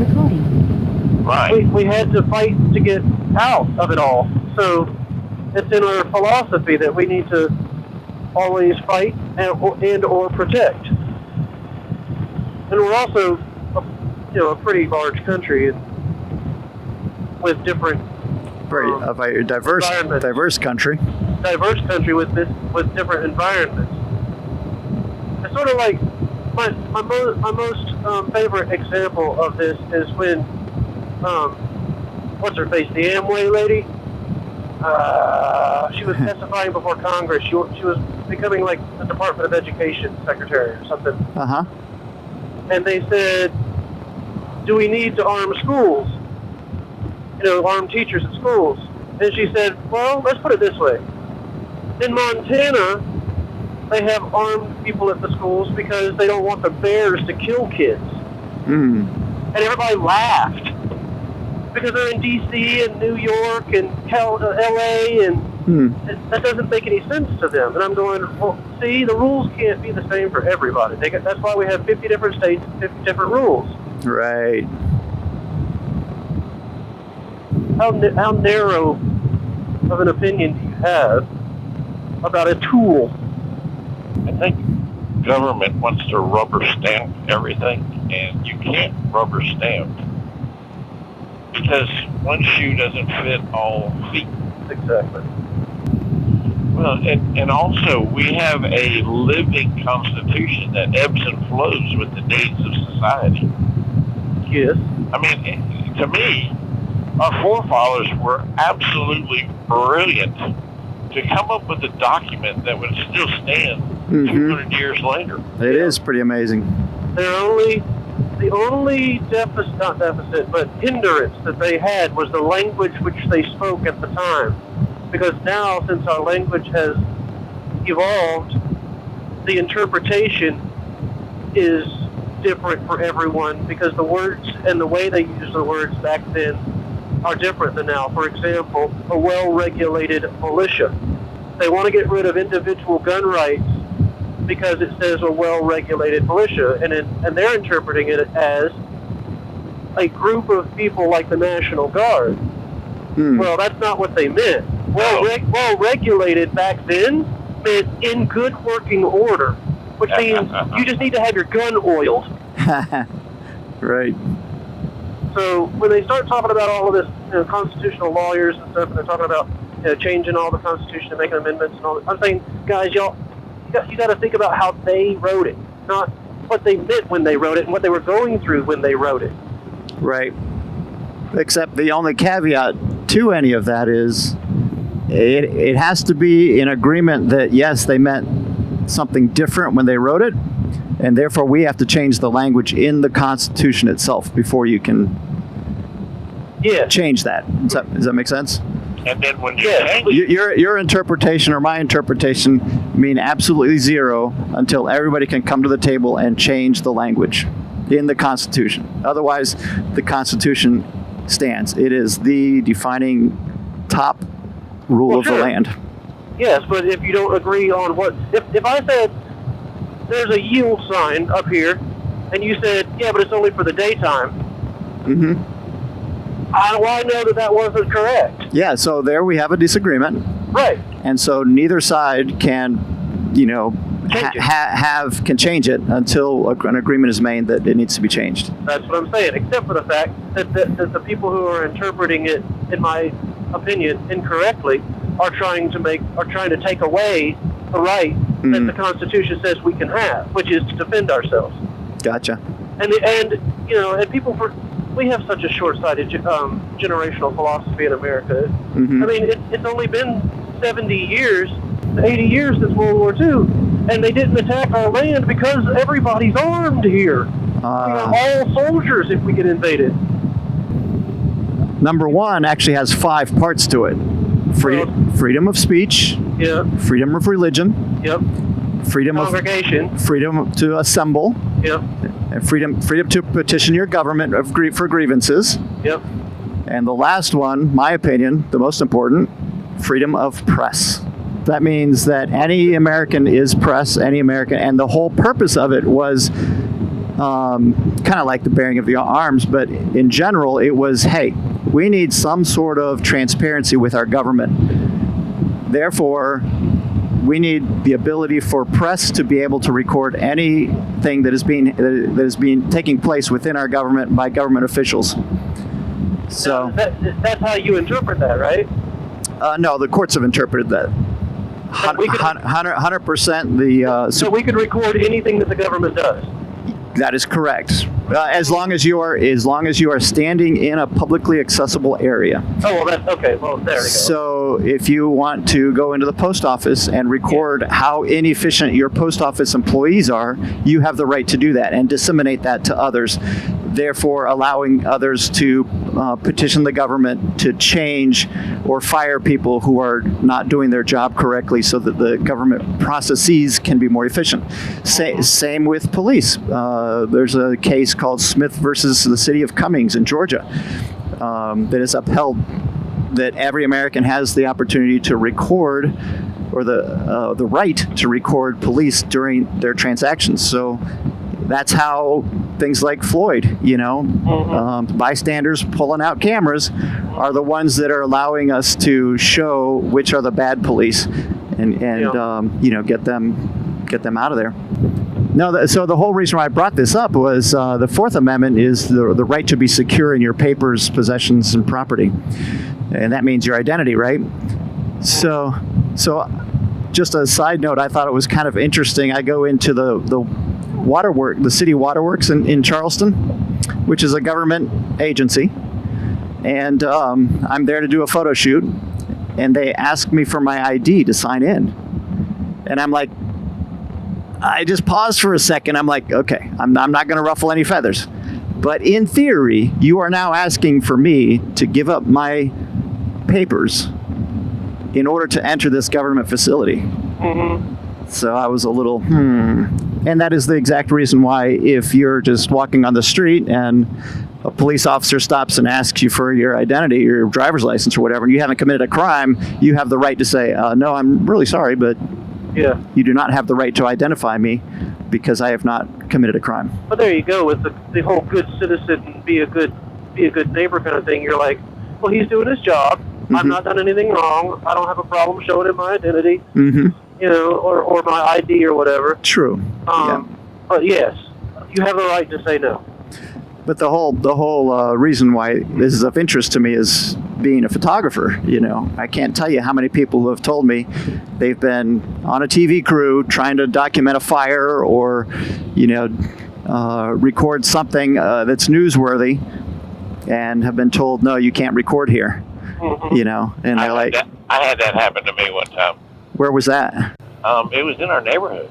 recording. Right. We had to fight to get out of it all. So it's in our philosophy that we need to always fight and or protect. And we're also, a pretty large country with different very diverse country. Diverse country with different environments. It's sort of like my most favorite example of this is when what's her face, the Amway lady. She was testifying before Congress. She was becoming like the Department of Education secretary or something. Uh-huh. And they said, do we need to arm schools? Arm teachers at schools. And she said, well, let's put it this way. In Montana, they have armed people at the schools because they don't want the bears to kill kids. Mm. And everybody laughed. Because they're in D.C. and New York and L.A. and that doesn't make any sense to them. And I'm going, well, see, the rules can't be the same for everybody. That's why we have 50 different states and 50 different rules. Right. How narrow of an opinion do you have about a tool? I think government wants to rubber stamp everything, and you can't rubber stamp. Because one shoe doesn't fit all feet. Exactly. Well, and also we have a living constitution that ebbs and flows with the needs of society. Yes. I mean, to me, our forefathers were absolutely brilliant to come up with a document that would still stand 200 years later. It is pretty amazing. The only hindrance that they had was the language which they spoke at the time. Because now, since our language has evolved, the interpretation is different for everyone because the words and the way they use the words back then are different than now. For example, a well-regulated militia. They want to get rid of individual gun rights because it says a well-regulated militia, and they're interpreting it as a group of people like the National Guard. Well, that's not what they meant. Well-regulated back then meant in good working order, which means you just need to have your gun oiled. Right. So when they start talking about all of this, constitutional lawyers and stuff, and they're talking about changing all the Constitution and making amendments and all that, I'm saying, guys, you got to think about how they wrote it, not what they meant when they wrote it and what they were going through when they wrote it. Right. Except the only caveat to any of that is it has to be in agreement that, yes, they meant something different when they wrote it, and therefore we have to change the language in the Constitution itself before you can change that. Does that make sense? And then when your interpretation or my interpretation mean absolutely zero until everybody can come to the table and change the language in the Constitution. Otherwise, the Constitution stands. It is the defining top rule of the land. Yes, but if you don't agree on what... If I said there's a yield sign up here, and you said, yeah, but it's only for the daytime, how do I know that wasn't correct? Yeah, so there we have a disagreement. Right. And so neither side can, can change it until an agreement is made that it needs to be changed. That's what I'm saying, except for the fact that the people who are interpreting it, in my opinion, incorrectly, are trying to take away the right that the Constitution says we can have, which is to defend ourselves. Gotcha. And people we have such a short-sighted generational philosophy in America. I mean, it's only been 70 years, 80 years since World War II, and they didn't attack our land because everybody's armed here. We are all soldiers if we get invaded. Number one actually has 5 parts to it. Freedom of speech. Yeah. Freedom of religion. Yep. Freedom congregation. Freedom to assemble. Yep. And freedom to petition your government for grievances. Yep. And the last one, my opinion, the most important, freedom of press. That means that any American is press, any American, and the whole purpose of it was kind of like the bearing of the arms, but in general, it was, hey, we need some sort of transparency with our government. Therefore, we need the ability for press to be able to record anything that is being taking place within our government by government officials. So that's how you interpret that, right? no, the courts have interpreted that. 100%. So we could record anything that the government does. That is correct. As long as you are standing in a publicly accessible area. Oh, well, that's okay. Well, there we go. So if you want to go into the post office and record how inefficient your post office employees are, you have the right to do that and disseminate that to others, therefore allowing others to petition the government to change or fire people who are not doing their job correctly so that the government processes can be more efficient. Same with police. There's a case called Smith versus the City of Cummings in Georgia that is upheld that every American has the opportunity to record or the right to record police during their transactions. So that's how things like Floyd, bystanders pulling out cameras are the ones that are allowing us to show which are the bad police and get them out of there. No, so the whole reason why I brought this up was the Fourth Amendment is the right to be secure in your papers, possessions, and property. And that means your identity, right? So just a side note, I thought it was kind of interesting. I go into the city waterworks in Charleston, which is a government agency. And I'm there to do a photo shoot. And they ask me for my ID to sign in. And I'm like, I just paused for a second. I'm like, okay, I'm not going to ruffle any feathers. But in theory, you are now asking for me to give up my papers in order to enter this government facility. Mm-hmm. So I was a little, And that is the exact reason why if you're just walking on the street and a police officer stops and asks you for your identity, your driver's license or whatever, and you haven't committed a crime, you have the right to say, no, I'm really sorry, but you do not have the right to identify me because I have not committed a crime. Well, there you go with the whole good citizen, be a good neighbor kind of thing. You're like, well, he's doing his job. Mm-hmm. I've not done anything wrong. I don't have a problem showing him my identity, or my ID or whatever. True. But yes, you have the right to say no. But the whole reason why this is of interest to me is being a photographer. I can't tell you how many people who have told me they've been on a TV crew trying to document a fire or, record something that's newsworthy, and have been told, no, you can't record here. Mm-hmm. And they're like, I had that happen to me one time. Where was that? It was in our neighborhood.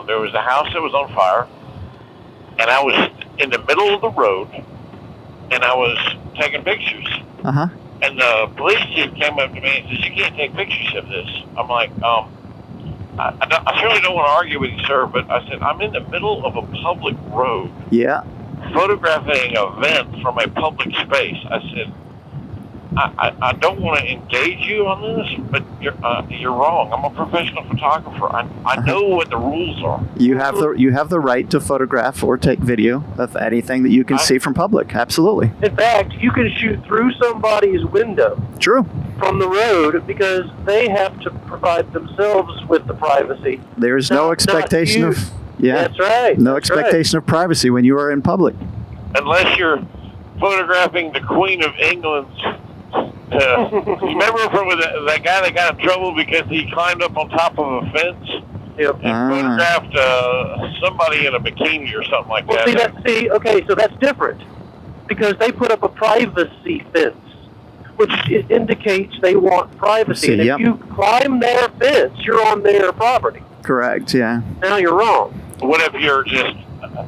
There was a house that was on fire, and I was in the middle of the road, and I was taking pictures. Uh-huh. And the police chief came up to me and says, you can't take pictures of this. I'm like, I certainly don't want to argue with you, sir, but I said, I'm in the middle of a public road. Yeah. Photographing an event from a public space. I said, I don't want to engage you on this, but you're wrong. I'm a professional photographer. I know what the rules are. You have the right to photograph or take video of anything that you can see from public. Absolutely. In fact, you can shoot through somebody's window. True. From the road because they have to provide themselves with the privacy. There's no expectation of. Yeah. That's right. No expectation of privacy when you are in public. Unless you're photographing the Queen of England's. You remember from that guy that got in trouble because he climbed up on top of a fence and photographed somebody in a bikini or something like that? Okay, so that's different because they put up a privacy fence, which indicates they want privacy. And if you climb their fence, you're on their property. Correct, yeah. Now you're wrong. What if you're just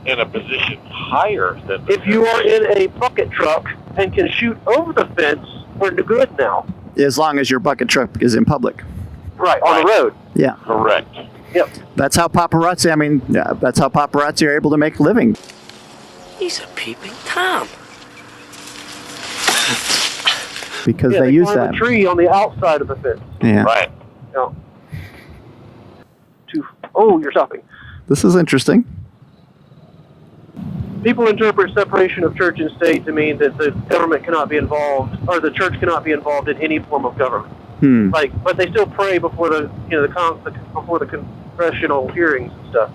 in a position higher than if you are in a bucket truck and can shoot over the fence, we're good now. As long as your bucket truck is in public. Right, on the road. Yeah. Correct. Yep. That's how paparazzi are able to make a living. He's a peeping Tom. Because they use that. A tree on the outside of the fence. Yeah. Right. Yeah. You're stopping. This is interesting. people interpret separation of church and state to mean that the government cannot be involved, or the church cannot be involved in any form of government. But they still pray before before the congressional hearings and stuff.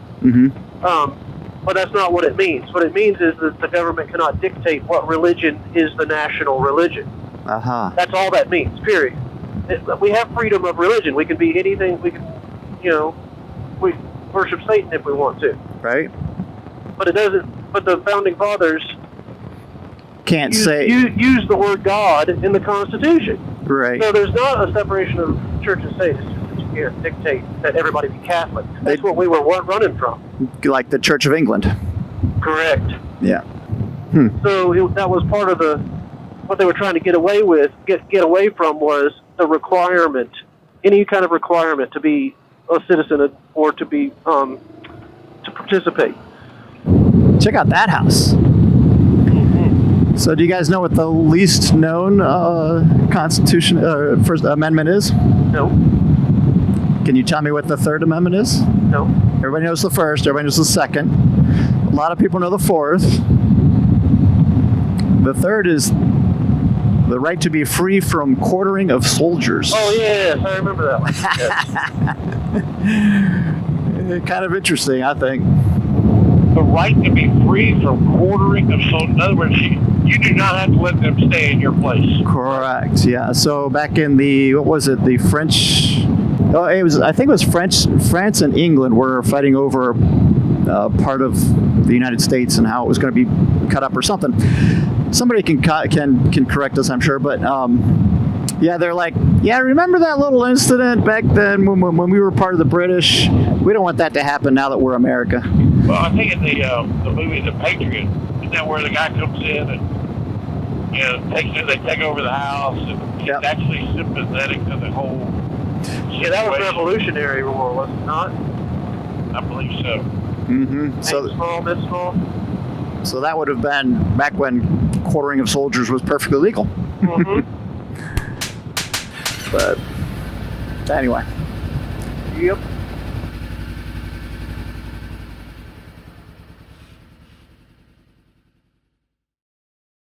But that's not what it means. What it means is that the government cannot dictate what religion is the national religion. That's all that means. Period. We have freedom of religion. We can be anything. We can, we worship Satan if we want to. Right. But it doesn't. But the founding fathers can't use the word God in the Constitution. Right. So there's not a separation of church and state. It's just that you can't dictate that everybody be Catholic. That's what we were running from. Like the Church of England. Correct. Yeah. So that was part of what they were trying to get away from was the requirement, any kind of requirement to be a citizen or to be to participate. Check out that house. So do you guys know what the least known Constitution First Amendment is? No. Can you tell me what the Third Amendment is? No. Everybody knows the first. Everybody knows the second. A lot of people know the fourth. The third is the right to be free from quartering of soldiers. Oh, yes, I remember that one. Yes. Kind of interesting, I think. The right to be free from quartering of soldiers. In other words, you do not have to let them stay in your place. Correct. Yeah. So back in the the French? Oh, I think it was France and England were fighting over part of the United States and how it was going to be cut up or something. Somebody can correct us, I'm sure, but yeah, they're like, yeah, remember that little incident back then when we were part of the British? We don't want that to happen now that we're America. Well, I think in the movie The Patriot, isn't that where the guy comes in and they take over the house and he's actually sympathetic to the whole situation. Yeah, that was Revolutionary War, was it not? I believe so. So small. So that would have been back when quartering of soldiers was perfectly legal. But anyway. Yep.